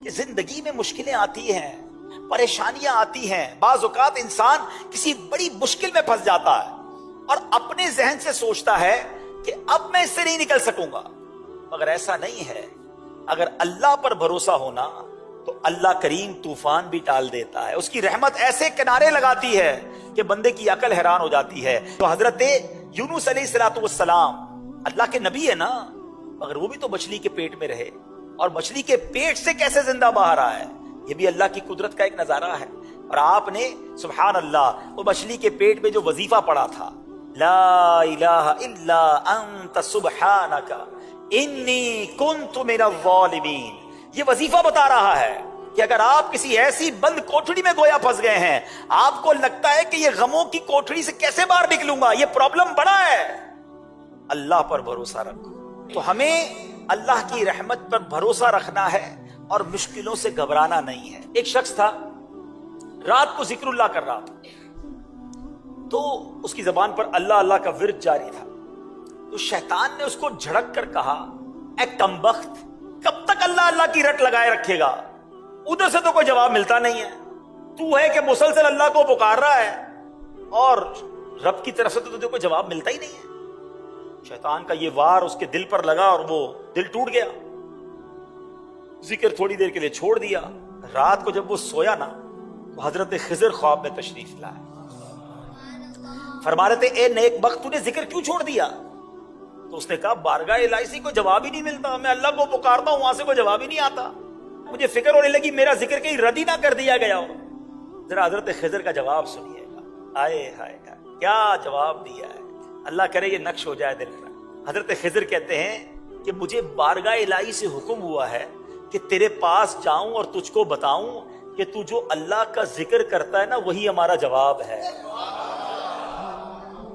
کہ زندگی میں مشکلیں آتی ہیں، پریشانیاں آتی ہیں، بعض اوقات انسان کسی بڑی مشکل میں پھنس جاتا ہے اور اپنے ذہن سے سوچتا ہے کہ اب میں اس سے نہیں نکل سکوں گا، مگر ایسا نہیں ہے۔ اگر اللہ پر بھروسہ ہونا تو اللہ کریم طوفان بھی ٹال دیتا ہے، اس کی رحمت ایسے کنارے لگاتی ہے کہ بندے کی عقل حیران ہو جاتی ہے۔ تو حضرت یونس علیہ السلام اللہ کے نبی ہے نا، مگر وہ بھی تو مچھلی کے پیٹ میں رہے، اور مچھلی کے پیٹ سے کیسے زندہ باہر آیا ہے، یہ بھی اللہ کی قدرت کا ایک نظارہ ہے۔ اور آپ نے سبحان اللہ وہ مچھلی کے پیٹ میں جو وظیفہ پڑھا تھا، لا الہ الا انت سبحانک انی کنت من الظالمین، یہ وظیفہ بتا رہا ہے کہ اگر آپ کسی ایسی بند کوٹھڑی میں گویا پھنس گئے ہیں، آپ کو لگتا ہے کہ یہ غموں کی کوٹھڑی سے کیسے باہر نکلوں گا، یہ پرابلم بڑا ہے، اللہ پر بھروسہ رکھو۔ تو ہمیں اللہ کی رحمت پر بھروسہ رکھنا ہے اور مشکلوں سے گھبرانا نہیں ہے۔ ایک شخص تھا، رات کو ذکر اللہ کر رہا تھا، تو اس کی زبان پر اللہ اللہ کا ورد جاری تھا۔ تو شیطان نے اس کو جھڑک کر کہا، اے کمبخت، کب تک اللہ اللہ کی رٹ لگائے رکھے گا؟ ادھر سے تو کوئی جواب ملتا نہیں ہے، تو ہے کہ مسلسل اللہ کو پکار رہا ہے اور رب کی طرف سے تو تجھے کوئی جواب ملتا ہی نہیں ہے۔ شیطان کا یہ وار اس کے دل پر لگا اور وہ دل ٹوٹ گیا، ذکر تھوڑی دیر کے لیے چھوڑ دیا۔ رات کو جب وہ سویا نا تو حضرت خضر خواب میں تشریف لائے، فرما رہے تھے، اے نیک بخت، تو نے ذکر کیوں چھوڑ دیا؟ تو اس نے کہا، بارگاہ الہی سے کوئی جواب ہی نہیں ملتا، میں اللہ کو پکارتا ہوں، وہاں سے کوئی جواب ہی نہیں آتا، مجھے فکر ہونے لگی میرا ذکر کہیں رد ہی نہ کر دیا گیا ہو۔ ذرا حضرت خضر کا جواب سنیے گا، آئے ہائے کیا جواب دیا ہے، اللہ کرے یہ نقش ہو جائے دل پر۔ حضرت خضر کہتے ہیں کہ مجھے بارگاہ الہی سے حکم ہوا ہے کہ تیرے پاس جاؤں اور تجھ کو بتاؤں کہ تو جو اللہ کا ذکر کرتا ہے نا وہی ہمارا جواب ہے۔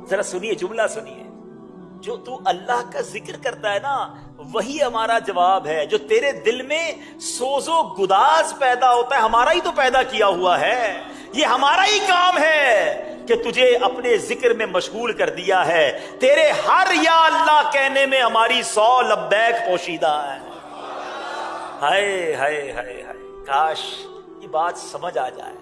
ذرا سنیے، جملہ سنیے، جو تو اللہ کا ذکر کرتا ہے نا وہی ہمارا جواب ہے۔ جو تیرے دل میں سوز و گداز پیدا ہوتا ہے، ہمارا ہی تو پیدا کیا ہوا ہے، یہ ہمارا ہی کام ہے کہ تجھے اپنے ذکر میں مشغول کر دیا ہے۔ تیرے ہر یا اللہ کہنے میں ہماری 100 لبیک پوشیدہ ہے۔ ہائے ہائے ہائے ہائے، کاش یہ بات سمجھ آ جائے۔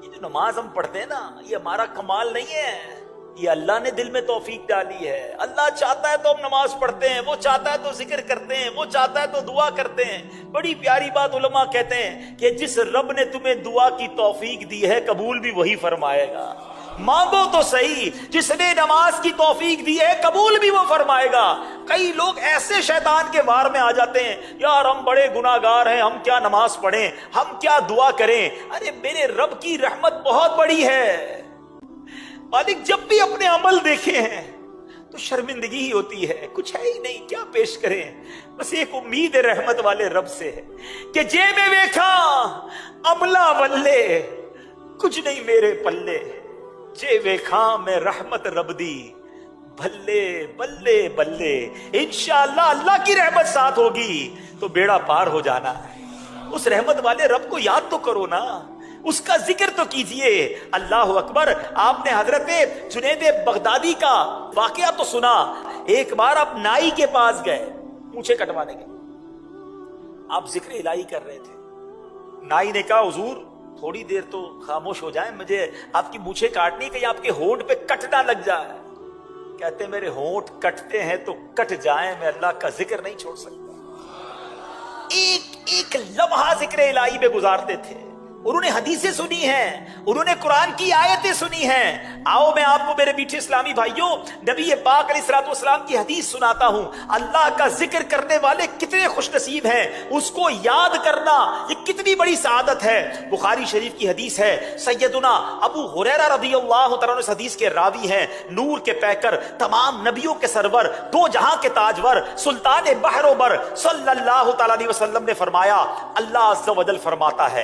یہ جو نماز ہم پڑھتے ہیں نا، یہ ہمارا کمال نہیں ہے، یہ اللہ نے دل میں توفیق ڈالی ہے۔ اللہ چاہتا ہے تو ہم نماز پڑھتے ہیں، وہ چاہتا ہے تو ذکر کرتے ہیں، وہ چاہتا ہے تو دعا کرتے ہیں۔ بڑی پیاری بات علماء کہتے ہیں کہ جس رب نے تمہیں دعا کی توفیق دی ہے قبول بھی وہی فرمائے گا۔ مانگو تو صحیح، جس نے نماز کی توفیق دی ہے قبول بھی وہ فرمائے گا۔ کئی لوگ ایسے شیطان کے وار میں آ جاتے ہیں، یار ہم بڑے گناہگار ہیں، ہم کیا نماز پڑھیں، ہم کیا دعا کریں۔ ارے میرے رب کی رحمت بہت بڑی ہے، مالک جب بھی اپنے عمل دیکھے ہیں تو شرمندگی ہی ہوتی ہے، کچھ ہے ہی نہیں، کیا پیش کریں۔ بس ایک امید رحمت والے رب سے ہے کہ جے میں ویکھا عملہ ولے، کچھ نہیں میرے پلے، جے ویکھا میں رحمت رب دی، بلے بلے بلے۔ انشاءاللہ اللہ کی رحمت ساتھ ہوگی تو بیڑا پار ہو جانا ہے۔ اس رحمت والے رب کو یاد تو کرو نا، اس کا ذکر تو کیجئے۔ اللہ اکبر۔ آپ نے حضرت جنید بغدادی کا واقعہ تو سنا، ایک بار آپ نائی کے پاس گئے مونچھیں کٹوانے کے، آپ ذکر الہی کر رہے تھے، نائی نے کہا حضور تھوڑی دیر تو خاموش ہو جائیں، مجھے آپ کی مونچھیں کاٹنی، کہیں آپ کے ہونٹ پہ کٹ نہ لگ جائے۔ کہتے ہیں میرے ہونٹ کٹتے ہیں تو کٹ جائیں، میں اللہ کا ذکر نہیں چھوڑ سکتا۔ ایک ایک لمحہ ذکر الہی میں گزارتے تھے۔ انہوں نے حدیثیں سنی ہیں، انہوں نے قرآن کی آیتیں سنی ہیں۔ آؤ میں آپ کو میرے میٹھے اسلامی بھائیوں نبی پاک علیہ الصلوۃ والسلام کی حدیث سناتا ہوں۔ اللہ کا ذکر کرنے والے کتنے خوش نصیب ہیں، اس کو یاد کرنا یہ کتنی بڑی سعادت ہے۔ بخاری شریف کی حدیث ہے، سیدنا ابو ہریرہ رضی اللہ تعالیٰ عنہ اس حدیث کے راوی ہیں، نور کے پیکر، تمام نبیوں کے سرور، دو جہاں کے تاجور، سلطان بحر و بر صلی اللہ تعالیٰ علیہ وسلم نے فرمایا، اللہ عز و جل فرماتا ہے،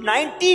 90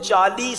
40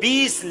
20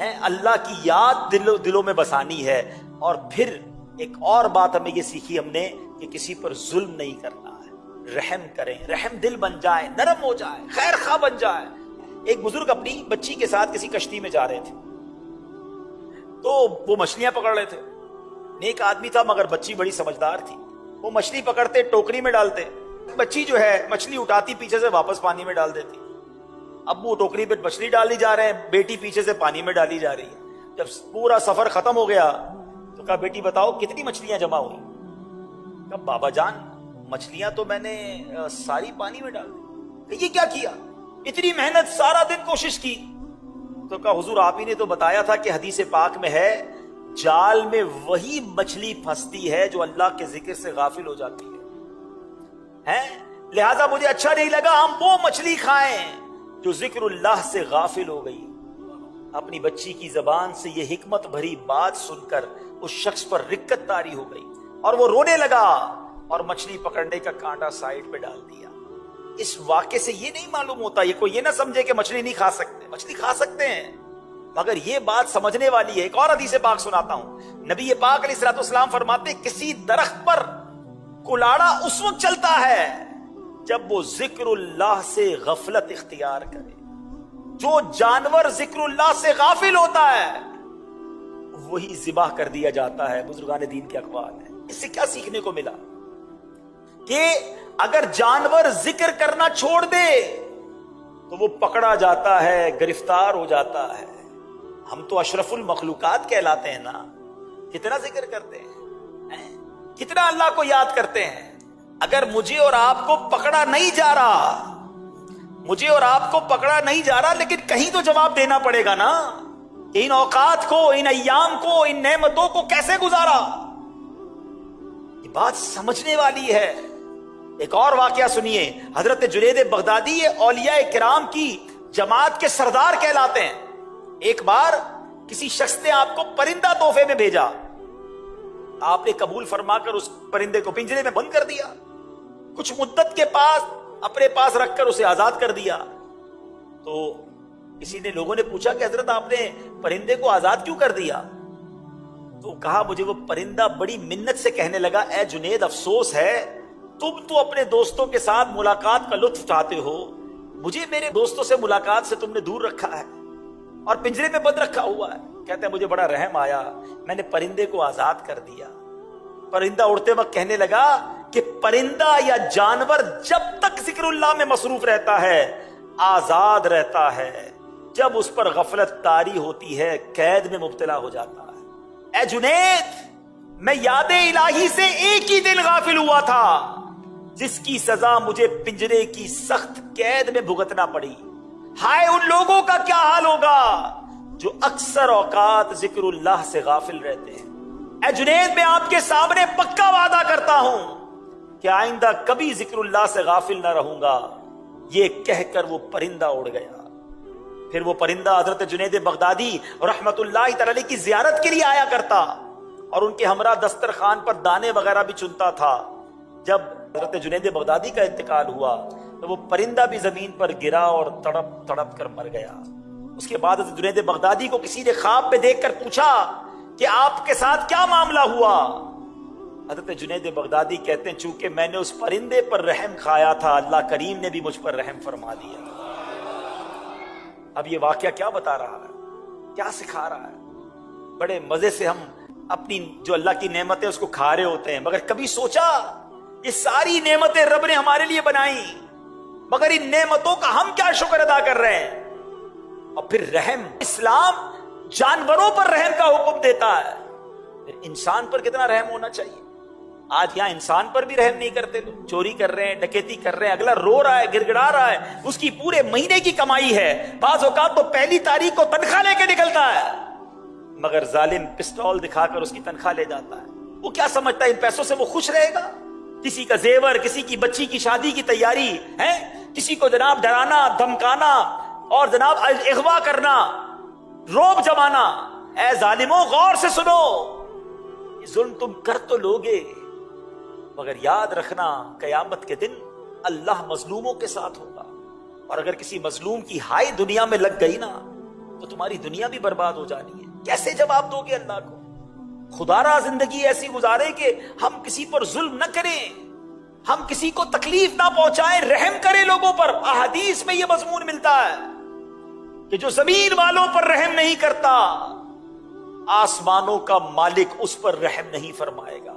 اللہ کی یاد دلوں میں بسانی ہے. اور پھر ایک اور بات ہمیں یہ سیکھی ہم نے کہ کسی پر ظلم نہیں کرنا ہے. رحم کریں, رحم دل بن جائے, نرم ہو جائے, خیر خواہ بن جائے. ایک بزرگ اپنی بچی کے ساتھ کسی کشتی میں جا رہے تھے, تو وہ مچھلیاں پکڑ رہے تھے. نیک آدمی تھا مگر بچی بڑی سمجھدار تھی. وہ مچھلی پکڑتے, ٹوکری میں ڈالتے, بچی جو ہے مچھلی اٹھاتی پیچھے سے واپس پانی میں ڈال دیتی. اب وہ ٹوکری پہ مچھلی ڈالی جا رہے ہیں, بیٹی پیچھے سے پانی میں ڈالی جا رہی ہے. جب پورا سفر ختم ہو گیا تو کہا, بیٹی بتاؤ کتنی مچھلیاں جمع ہوئی؟ کہا, بابا جان مچھلیاں تو میں نے ساری پانی میں ڈال دی. یہ کیا کیا؟ اتنی محنت, سارا دن کوشش کی. تو کہا, حضور آپ ہی نے تو بتایا تھا کہ حدیث پاک میں ہے, جال میں وہی مچھلی پھنستی ہے جو اللہ کے ذکر سے غافل ہو جاتی ہے. لہذا مجھے اچھا نہیں لگا ہم وہ مچھلی کھائیں جو ذکر اللہ سے غافل ہو گئی. اپنی بچی کی زبان سے یہ حکمت بھری بات سن کر اس شخص پر رکت طاری ہو گئی اور وہ رونے لگا اور مچھلی پکڑنے کا کانٹا سائڈ پہ ڈال دیا. اس واقعے سے یہ نہیں معلوم ہوتا, یہ کوئی یہ نہ سمجھے کہ مچھلی نہیں کھا سکتے, مچھلی کھا سکتے ہیں, مگر یہ بات سمجھنے والی ہے. ایک اور حدیث پاک سناتا ہوں. نبی پاک علیہ الصلوۃ والسلام فرماتے, کسی درخت پر کلاڑا اس وقت چلتا ہے جب وہ ذکر اللہ سے غفلت اختیار کرے. جو جانور ذکر اللہ سے غافل ہوتا ہے وہی ذبح کر دیا جاتا ہے. بزرگان دین کے اقوال ہیں. اس سے کیا سیکھنے کو ملا کہ اگر جانور ذکر کرنا چھوڑ دے تو وہ پکڑا جاتا ہے, گرفتار ہو جاتا ہے. ہم تو اشرف المخلوقات کہلاتے ہیں نا. کتنا ذکر کرتے ہیں, کتنا اللہ کو یاد کرتے ہیں. اگر مجھے اور آپ کو پکڑا نہیں جا رہا, مجھے اور آپ کو پکڑا نہیں جا رہا, لیکن کہیں تو جواب دینا پڑے گا نا کہ ان اوقات کو, ان ایام کو, ان نعمتوں کو کیسے گزارا. یہ بات سمجھنے والی ہے. ایک اور واقعہ سنیے. حضرت جنید بغدادی اولیاء کرام کی جماعت کے سردار کہلاتے ہیں. ایک بار کسی شخص نے آپ کو پرندہ تحفے میں بھیجا, آپ نے قبول فرما کر اس پرندے کو پنجرے میں بند کر دیا. کچھ مدت کے پاس اپنے پاس رکھ کر اسے آزاد کر دیا. تو کسی نے, لوگوں نے پوچھا کہ حضرت آپ نے پرندے کو آزاد کیوں کر دیا؟ تو کہا, مجھے وہ پرندہ بڑی منت سے کہنے لگا, اے جنید افسوس ہے, تم تو اپنے دوستوں کے ساتھ ملاقات کا لطف اٹھاتے ہو, مجھے میرے دوستوں سے ملاقات سے تم نے دور رکھا ہے اور پنجرے میں بند رکھا ہوا ہے. کہتے ہیں مجھے بڑا رحم آیا, میں نے پرندے کو آزاد کر دیا. پرندہ اڑتے وقت کہنے لگا کہ پرندہ یا جانور جب تک ذکر اللہ میں مصروف رہتا ہے آزاد رہتا ہے, جب اس پر غفلت طاری ہوتی ہے قید میں مبتلا ہو جاتا ہے. اے جنید, میں یاد الہی سے ایک ہی دن غافل ہوا تھا جس کی سزا مجھے پنجرے کی سخت قید میں بھگتنا پڑی. ہائے ان لوگوں کا کیا حال ہوگا جو اکثر اوقات ذکر اللہ سے غافل رہتے ہیں. اے جنید, میں آپ کے سامنے پکا وعدہ کرتا ہوں کہ آئندہ کبھی ذکر اللہ سے غافل نہ رہوں گا. یہ کہہ کر وہ پرندہ اڑ گیا. پھر وہ پرندہ حضرت جنید بغدادی رحمت اللہ تعالی کی زیارت کے لیے آیا کرتا اور ان کے ہمراہ دسترخوان پر دانے وغیرہ بھی چنتا تھا. جب حضرت جنید بغدادی کا انتقال ہوا تو وہ پرندہ بھی زمین پر گرا اور تڑپ تڑپ کر مر گیا. اس کے بعد حضرت جنید بغدادی کو کسی نے خواب میں دیکھ کر پوچھا کہ آپ کے ساتھ کیا معاملہ ہوا؟ حضرت جنید بغدادی کہتے ہیں, چونکہ میں نے اس پرندے پر رحم کھایا تھا, اللہ کریم نے بھی مجھ پر رحم فرما دیا. اب یہ واقعہ کیا بتا رہا ہے, کیا سکھا رہا ہے؟ بڑے مزے سے ہم اپنی جو اللہ کی نعمتیں اس کو کھا رہے ہوتے ہیں, مگر کبھی سوچا یہ ساری نعمتیں رب نے ہمارے لیے بنائی, مگر ان نعمتوں کا ہم کیا شکر ادا کر رہے ہیں؟ اور پھر رحم, اسلام جانوروں پر رحم کا حکم دیتا ہے, پھر انسان پر کتنا رحم ہونا چاہیے. آج یہاں انسان پر بھی رحم نہیں کرتے لوگ. چوری کر رہے ہیں, ڈکیتی کر رہے ہیں, اگلا رو رہا ہے, گڑ گڑا رہا ہے, اس کی پورے مہینے کی کمائی ہے, بعض اوقات تو پہلی تاریخ کو تنخواہ لے کے نکلتا ہے, مگر ظالم پسٹول دکھا کر اس کی تنخواہ لے جاتا ہے. وہ کیا سمجھتا ہے ان پیسوں سے وہ خوش رہے گا؟ کسی کا زیور, کسی کی بچی کی شادی کی تیاری ہے, کسی کو جناب ڈرانا, دھمکانا اور جناب اغوا کرنا, روب جمانا. اے ظالموں, غور سے سنو, یہ ظلم تم کر تو لوگے, مگر یاد رکھنا قیامت کے دن اللہ مظلوموں کے ساتھ ہوگا. اور اگر کسی مظلوم کی ہائی دنیا میں لگ گئی نا تو تمہاری دنیا بھی برباد ہو جانی ہے. کیسے جواب دو گے اللہ کو؟ خدا را زندگی ایسی گزارے کہ ہم کسی پر ظلم نہ کریں, ہم کسی کو تکلیف نہ پہنچائیں, رحم کریں لوگوں پر. احادیث میں یہ مضمون ملتا ہے کہ جو زمین والوں پر رحم نہیں کرتا, آسمانوں کا مالک اس پر رحم نہیں فرمائے گا.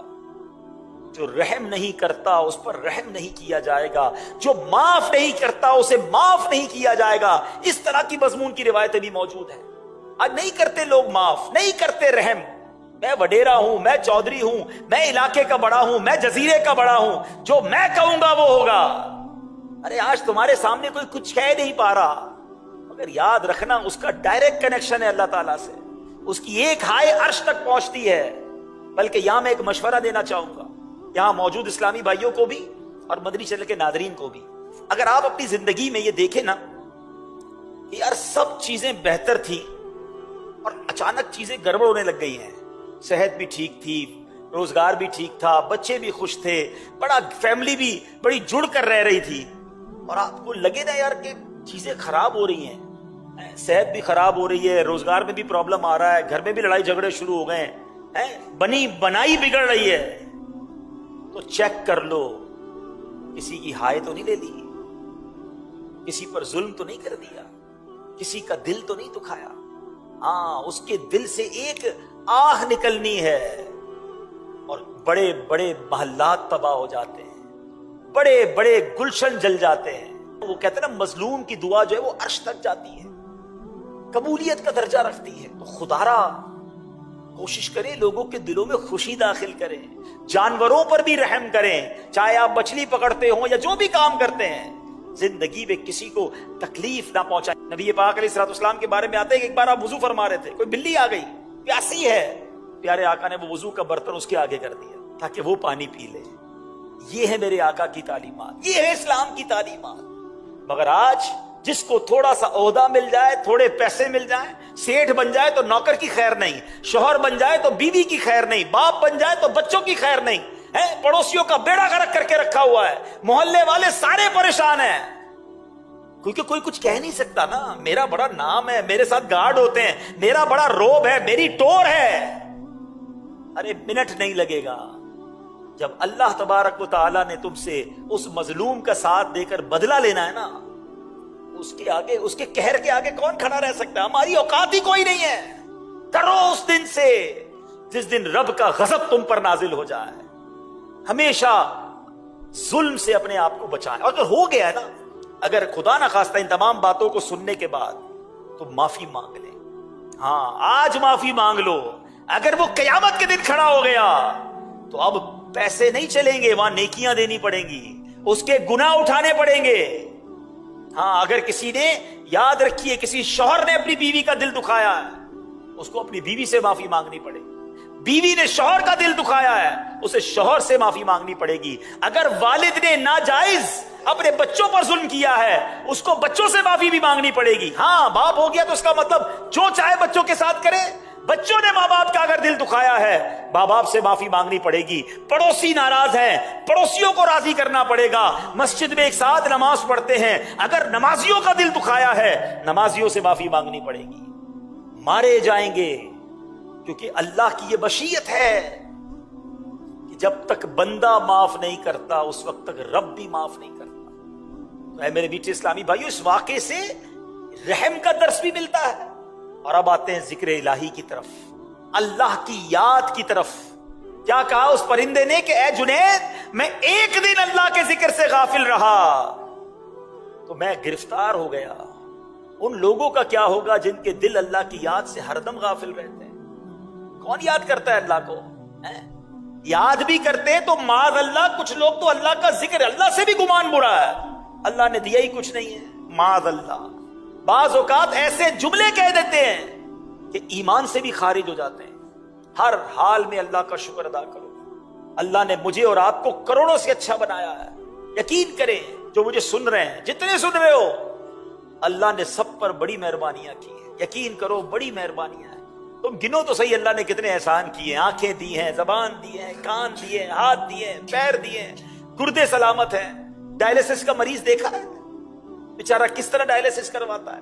جو رحم نہیں کرتا اس پر رحم نہیں کیا جائے گا, جو معاف نہیں کرتا اسے معاف نہیں کیا جائے گا. اس طرح کی مضمون کی روایتیں بھی موجود ہیں. آج نہیں کرتے لوگ معاف, نہیں کرتے رحم. میں وڈیرا ہوں, میں چودھری ہوں, میں علاقے کا بڑا ہوں, میں جزیرے کا بڑا ہوں, جو میں کہوں گا وہ ہوگا. ارے آج تمہارے سامنے کوئی کچھ کہہ نہیں پا رہا, مگر یاد رکھنا اس کا ڈائریکٹ کنیکشن ہے اللہ تعالیٰ سے, اس کی ایک ہائے عرش تک پہنچتی ہے. بلکہ یہاں میں ایک مشورہ دینا چاہوں گا یہاں موجود اسلامی بھائیوں کو بھی اور مدنی چینل کے ناظرین کو بھی. اگر آپ اپنی زندگی میں یہ دیکھیں نا کہ یار سب چیزیں بہتر تھی اور اچانک چیزیں گڑبڑ ہونے لگ گئی ہیں, صحت بھی ٹھیک تھی, روزگار بھی ٹھیک تھا, بچے بھی خوش تھے, بڑا فیملی بھی بڑی جڑ کر رہ رہی تھی, اور آپ کو لگے نا یار کہ چیزیں خراب ہو رہی ہیں, صحت بھی خراب ہو رہی ہے, روزگار میں بھی پرابلم آ رہا ہے, گھر میں بھی لڑائی جھگڑے شروع ہو گئے ہیں, بنی بنائی بگڑ رہی ہے, تو چیک کر لو کسی کی ہائے تو نہیں لے لی, کسی پر ظلم تو نہیں کر دیا, کسی کا دل تو نہیں دکھایا. ہاں اس کے دل سے ایک آہ نکلنی ہے اور بڑے بڑے محلات تباہ ہو جاتے ہیں, بڑے بڑے گلشن جل جاتے ہیں. وہ کہتے ہیں نا مظلوم کی دعا جو ہے وہ عرش تک جاتی ہے, قبولیت کا درجہ رکھتی ہے. تو خدا را کوشش کریں لوگوں کے دلوں میں خوشی داخل کریں, جانوروں پر بھی رحم کریں, چاہے آپ مچھلی پکڑتے ہوں یا جو بھی کام کرتے ہیں, زندگی میں کسی کو تکلیف نہ پہنچائیں. نبی پاک علیہ الصلوۃ والسلام کے بارے میں آتے ہیں کہ ایک بار آپ وضو فرما رہے تھے, کوئی بلی آ گئی پیاسی ہے, پیارے آقا نے وہ وضو کا برتن اس کے آگے کر دیا تاکہ وہ پانی پی لے. یہ ہے میرے آقا کی تعلیمات, یہ ہے اسلام کی تعلیمات. مگر آج جس کو تھوڑا سا عہدہ مل جائے, تھوڑے پیسے مل جائیں, سیٹھ بن جائے تو نوکر کی خیر نہیں, شوہر بن جائے تو بیوی کی خیر نہیں, باپ بن جائے تو بچوں کی خیر نہیں ہے, پڑوسیوں کا بیڑا غرق کر کے رکھا ہوا ہے, محلے والے سارے پریشان ہیں, کیونکہ کوئی کچھ کہہ نہیں سکتا نا. میرا بڑا نام ہے, میرے ساتھ گارڈ ہوتے ہیں, میرا بڑا روب ہے, میری ٹور ہے. ارے منٹ نہیں لگے گا جب اللہ تبارک و تعالیٰ نے تم سے اس مظلوم کا ساتھ دے کر بدلہ لینا ہے نا, اس کے آگے, اس کے قہر کے آگے کون کھڑا رہ سکتا ہے؟ ہماری اوقات ہی کوئی نہیں ہے. ڈرو اس دن سے جس دن رب کا غضب تم پر نازل ہو جائے. ہمیشہ ظلم سے اپنے آپ کو بچائیں. اگر ہو گیا ہے نا, اگر خدا نہ خواستہ ان تمام باتوں کو سننے کے بعد تو معافی مانگ لیں. ہاں آج معافی مانگ لو. اگر وہ قیامت کے دن کھڑا ہو گیا تو اب پیسے نہیں چلیں گے, وہاں نیکیاں دینی پڑیں گی, اس کے گناہ اٹھانے پڑیں گے. ہاں اگر کسی نے, یاد رکھیے, کسی شوہر نے اپنی بیوی کا دل دکھایا ہے, اس کو اپنی بیوی سے معافی مانگنی پڑے گی. بیوی نے شوہر کا دل دکھایا ہے, اسے شوہر سے معافی مانگنی پڑے گی. اگر والد نے ناجائز اپنے بچوں پر ظلم کیا ہے, اس کو بچوں سے معافی بھی مانگنی پڑے گی. ہاں باپ ہو گیا تو اس کا مطلب جو چاہے بچوں کے ساتھ کرے. بچوں نے ماں باپ کا اگر دل دکھایا ہے, ماں باپ سے معافی مانگنی پڑے گی. پڑوسی ناراض ہیں, پڑوسیوں کو راضی کرنا پڑے گا. مسجد میں ایک ساتھ نماز پڑھتے ہیں, اگر نمازیوں کا دل دکھایا ہے, نمازیوں سے معافی مانگنی پڑے گی. مارے جائیں گے کیونکہ اللہ کی یہ بشیت ہے کہ جب تک بندہ معاف نہیں کرتا اس وقت تک رب بھی معاف نہیں کرتا. تو اے میرے میٹھے اسلامی بھائیو, اس واقعے سے رحم کا درس بھی ملتا ہے. اور اب آتے ہیں ذکر الہی کی طرف, اللہ کی یاد کی طرف. کیا کہا اس پرندے نے کہ اے جنید, میں ایک دن اللہ کے ذکر سے غافل رہا تو میں گرفتار ہو گیا. ان لوگوں کا کیا ہوگا جن کے دل اللہ کی یاد سے ہر دم غافل رہتے ہیں؟ کون یاد کرتا ہے اللہ کو؟ یاد بھی کرتے تو معاذ اللہ, کچھ لوگ تو اللہ کا ذکر, اللہ سے بھی گمان برا ہے, اللہ نے دیا ہی کچھ نہیں ہے, معاذ اللہ. بعض اوقات ایسے جملے کہہ دیتے ہیں کہ ایمان سے بھی خارج ہو جاتے ہیں. ہر حال میں اللہ کا شکر ادا کرو, اللہ نے مجھے اور آپ کو کروڑوں سے اچھا بنایا ہے. یقین کریں جو مجھے سن رہے ہیں, جتنے سن رہے ہو, اللہ نے سب پر بڑی مہربانیاں کی ہیں. یقین کرو بڑی مہربانیاں ہیں. تم گنو تو صحیح اللہ نے کتنے احسان کیے ہیں. آنکھیں دی ہیں, زبان دی ہیں, کان دیے ہیں, ہاتھ دیے ہیں, پیر دیے ہیں, گردے سلامت ہیں. ڈائلسس کا مریض دیکھا ہے بیچارہ کس طرح ڈائلسس کرواتا ہے.